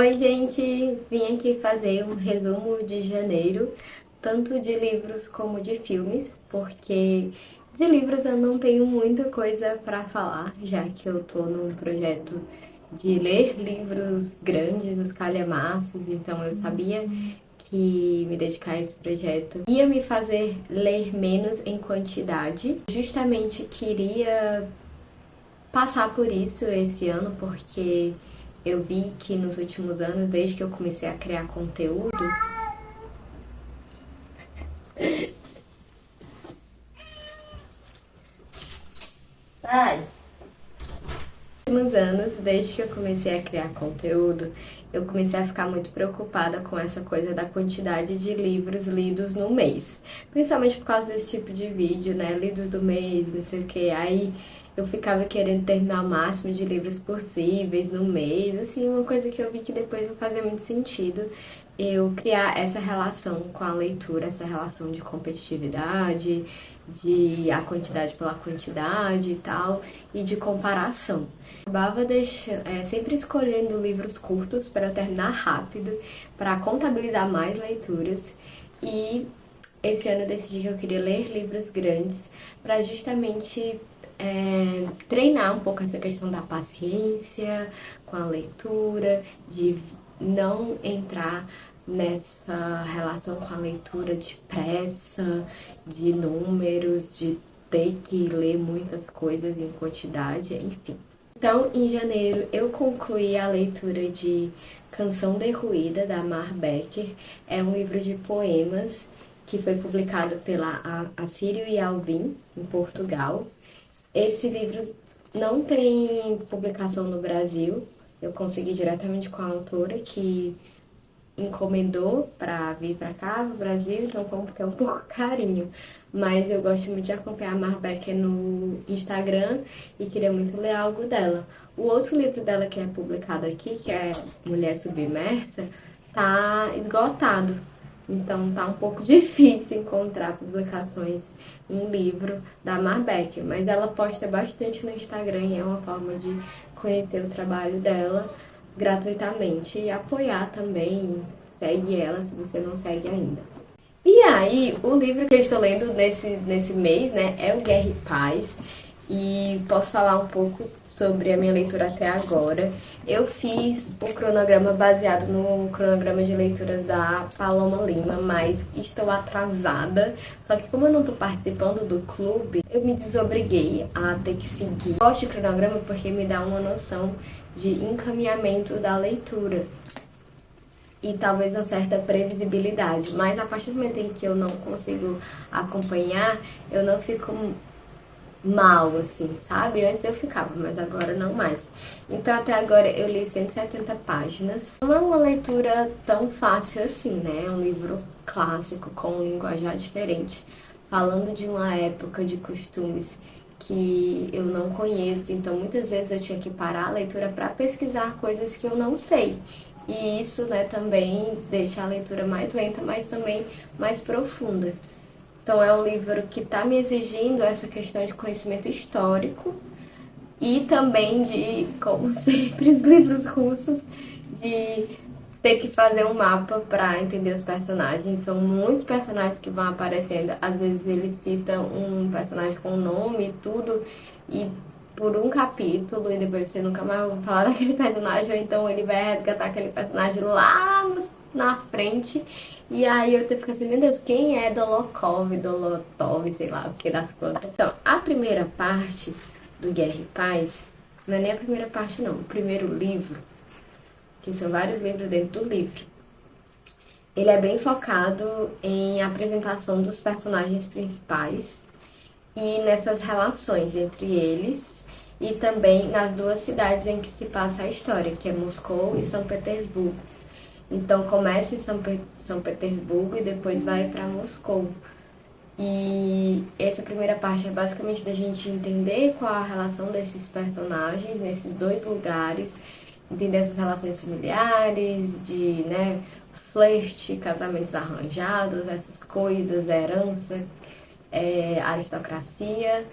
Oi, gente! Vim aqui fazer um resumo de janeiro, tanto de livros como de filmes, porque de livros eu não tenho muita coisa pra falar, já que eu tô num projeto de ler livros grandes, os calhamaços, então eu sabia que me dedicar a esse projeto ia me fazer ler menos em quantidade. Justamente queria passar por isso esse ano, porque eu vi que nos últimos anos, desde que eu comecei a criar conteúdo, Ai, últimos anos, desde que eu comecei a criar conteúdo, eu comecei a ficar muito preocupada com essa coisa da quantidade de livros lidos no mês. Principalmente por causa desse tipo de vídeo, né? Lidos do mês, não sei o que. Aí eu ficava querendo terminar o máximo de livros possíveis no mês. Assim, uma coisa que eu vi que depois não fazia muito sentido eu criar essa relação com a leitura, essa relação de competitividade, de a quantidade pela quantidade e tal, e de comparação. Acabava sempre escolhendo livros curtos para eu terminar rápido, para contabilizar mais leituras, e esse ano eu decidi que eu queria ler livros grandes para justamente treinar um pouco essa questão da paciência com a leitura, de não entrar nessa relação com a leitura de pressa, de números, de ter que ler muitas coisas em quantidade, enfim. Então, em janeiro, eu concluí a leitura de Canção Derruída, da Mar Becker. É um livro de poemas que foi publicado pela Assírio e Alvim, em Portugal. Esse livro não tem publicação no Brasil. Eu consegui diretamente com a autora, que encomendou para vir para cá, no Brasil, então comprei um pouco carinho. Mas eu gosto muito de acompanhar a Mar Becker no Instagram e queria muito ler algo dela. O outro livro dela que é publicado aqui, que é Mulher Submersa, tá esgotado. Então tá um pouco difícil encontrar publicações em livro da Mar Becker, mas ela posta bastante no Instagram e é uma forma de conhecer o trabalho dela gratuitamente e apoiar também. Segue ela se você não segue ainda. E aí, o livro que eu estou lendo nesse mês, né, é o Guerra e Paz, e posso falar um pouco sobre a minha leitura até agora. Eu fiz o cronograma baseado no cronograma de leituras da Paloma Lima, mas estou atrasada. Só que como eu não estou participando do clube, eu me desobriguei a ter que seguir. Eu gosto de cronograma porque me dá uma noção de encaminhamento da leitura e talvez uma certa previsibilidade, mas a partir do momento em que eu não consigo acompanhar, eu não fico mal, assim, sabe? Antes eu ficava, mas agora não mais. Então até agora eu li 170 páginas. Não é uma leitura tão fácil assim, né? É um livro clássico com um linguajar diferente, falando de uma época de costumes que eu não conheço, então muitas vezes eu tinha que parar a leitura para pesquisar coisas que eu não sei. E isso, né, também deixa a leitura mais lenta, mas também mais profunda. Então é um livro que está me exigindo essa questão de conhecimento histórico e também de, como sempre, os livros russos, de ter que fazer um mapa para entender os personagens. São muitos personagens que vão aparecendo. Às vezes eles citam um personagem com nome e tudo, e por um capítulo, e depois você nunca mais vai falar daquele personagem, ou então ele vai resgatar aquele personagem lá na frente. E aí eu tenho que ficar assim, meu Deus, quem é Dolotov, sei lá o que das contas. Então, a primeira parte do Guerra e Paz, não é nem a primeira parte não, o primeiro livro, que são vários livros dentro do livro, ele é bem focado em apresentação dos personagens principais e nessas relações entre eles, e também nas duas cidades em que se passa a história, que é Moscou e São Petersburgo. Então começa em São Petersburgo e depois vai para Moscou. E essa primeira parte é basicamente da gente entender qual a relação desses personagens nesses dois lugares, entender essas relações familiares, de, né, flerte, casamentos arranjados, essas coisas, herança, aristocracia.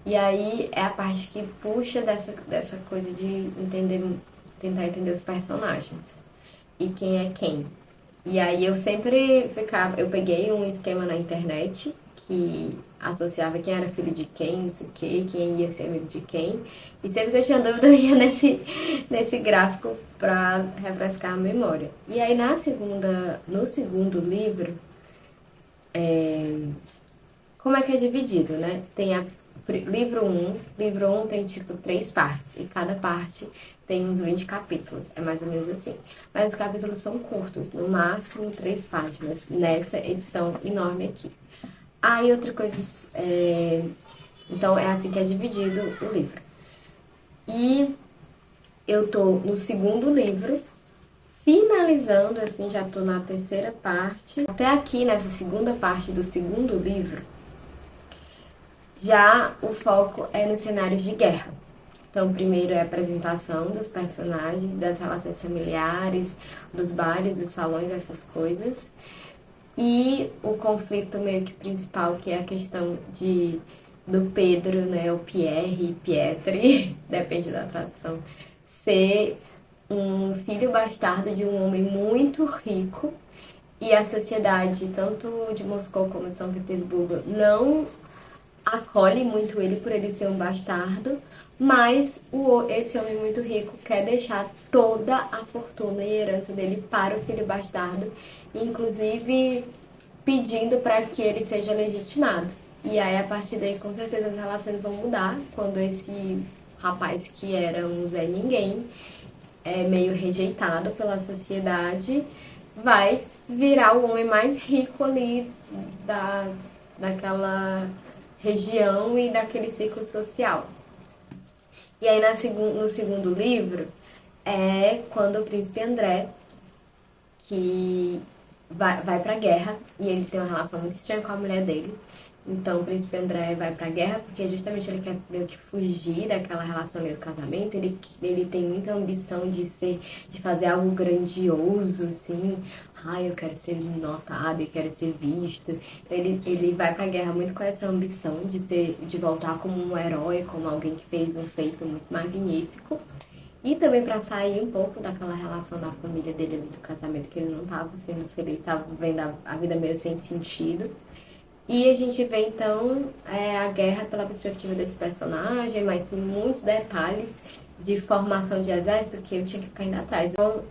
E aí é a parte que puxa dessa coisa de tentar entender os personagens. e quem é quem. E aí eu sempre ficava, eu peguei um esquema na internet que associava quem era filho de quem, não sei o quê, quem ia ser amigo de quem. E sempre que eu tinha dúvida, eu ia nesse gráfico pra refrescar a memória. E aí no segundo livro, como é que é dividido, né? Tem livro um tem tipo 3 partes, e cada parte tem uns 20 capítulos, é mais ou menos assim. Mas os capítulos são curtos, no máximo 3 páginas, nessa edição enorme aqui. Ah, e outra coisa, então é assim que é dividido o livro. E eu tô no segundo livro, finalizando, assim, já tô na terceira parte. Até aqui, nessa segunda parte do segundo livro, já o foco é nos cenários de guerra. Então, primeiro é a apresentação dos personagens, das relações familiares, dos bares, dos salões, essas coisas. E o conflito meio que principal, que é a questão do Pedro, né, o Pierre, Pietri, depende da tradução, ser um filho bastardo de um homem muito rico, e a sociedade, tanto de Moscou como de São Petersburgo, não acolhe muito ele por ele ser um bastardo, mas esse homem muito rico quer deixar toda a fortuna e herança dele para o filho bastardo, inclusive pedindo para que ele seja legitimado. E aí, a partir daí, com certeza, as relações vão mudar, quando esse rapaz que era um Zé Ninguém, meio rejeitado pela sociedade, vai virar o homem mais rico ali daquela região e daquele ciclo social. E aí no segundo livro é quando o príncipe André, que vai pra guerra, e ele tem uma relação muito estranha com a mulher dele. Então o príncipe André vai pra guerra porque justamente ele quer meio que fugir daquela relação ali do casamento. Ele tem muita ambição de fazer algo grandioso, assim. Eu quero ser notado e quero ser visto. Então ele vai pra guerra muito com essa ambição de voltar como um herói, como alguém que fez um feito muito magnífico. E também para sair um pouco daquela relação da família dele ali do casamento, que ele não estava sendo feliz, estava vivendo a vida meio sem sentido. E a gente vê então a guerra pela perspectiva desse personagem, mas tem muitos detalhes de formação de exército que eu tinha que ficar indo atrás. Então,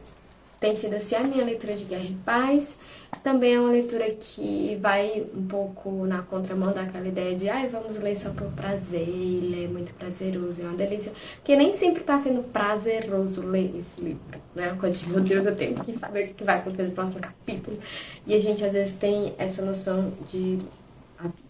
tem sido assim a minha leitura de Guerra e Paz. Também é uma leitura que vai um pouco na contramão daquela ideia de vamos ler só por prazer, ele é muito prazeroso, é uma delícia. Porque nem sempre está sendo prazeroso ler esse livro, né? Uma coisa de, meu Deus, eu tenho que saber o que vai acontecer no próximo capítulo. E a gente às vezes tem essa noção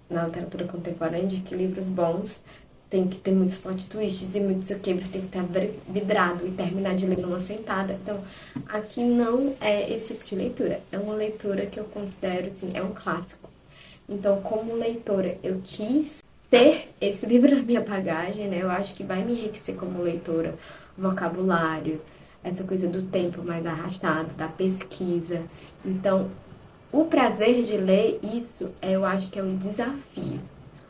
na literatura contemporânea de que livros bons tem que ter muitos plot twists e muitos o que você tem que estar vidrado e terminar de ler numa sentada. Então, aqui não é esse tipo de leitura. É uma leitura que eu considero, assim, é um clássico. Então, como leitora, eu quis ter esse livro na minha bagagem, né? Eu acho que vai me enriquecer como leitora, vocabulário, essa coisa do tempo mais arrastado, da pesquisa. Então, o prazer de ler isso, eu acho que é um desafio.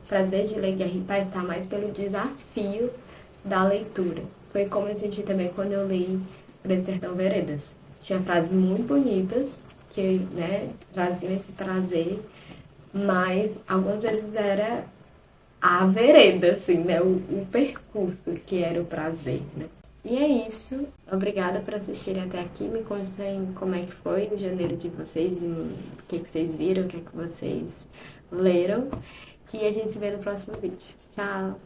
O prazer de ler Guerra e Paz está mais pelo desafio da leitura. Foi como eu senti também quando eu li Grande Sertão Veredas. Tinha frases muito bonitas que, né, traziam esse prazer, mas algumas vezes era a vereda, assim, né, o percurso que era o prazer, né. E é isso. Obrigada por assistirem até aqui. Me contem como é que foi o janeiro de vocês, o que vocês viram, o que vocês leram. E a gente se vê no próximo vídeo. Tchau!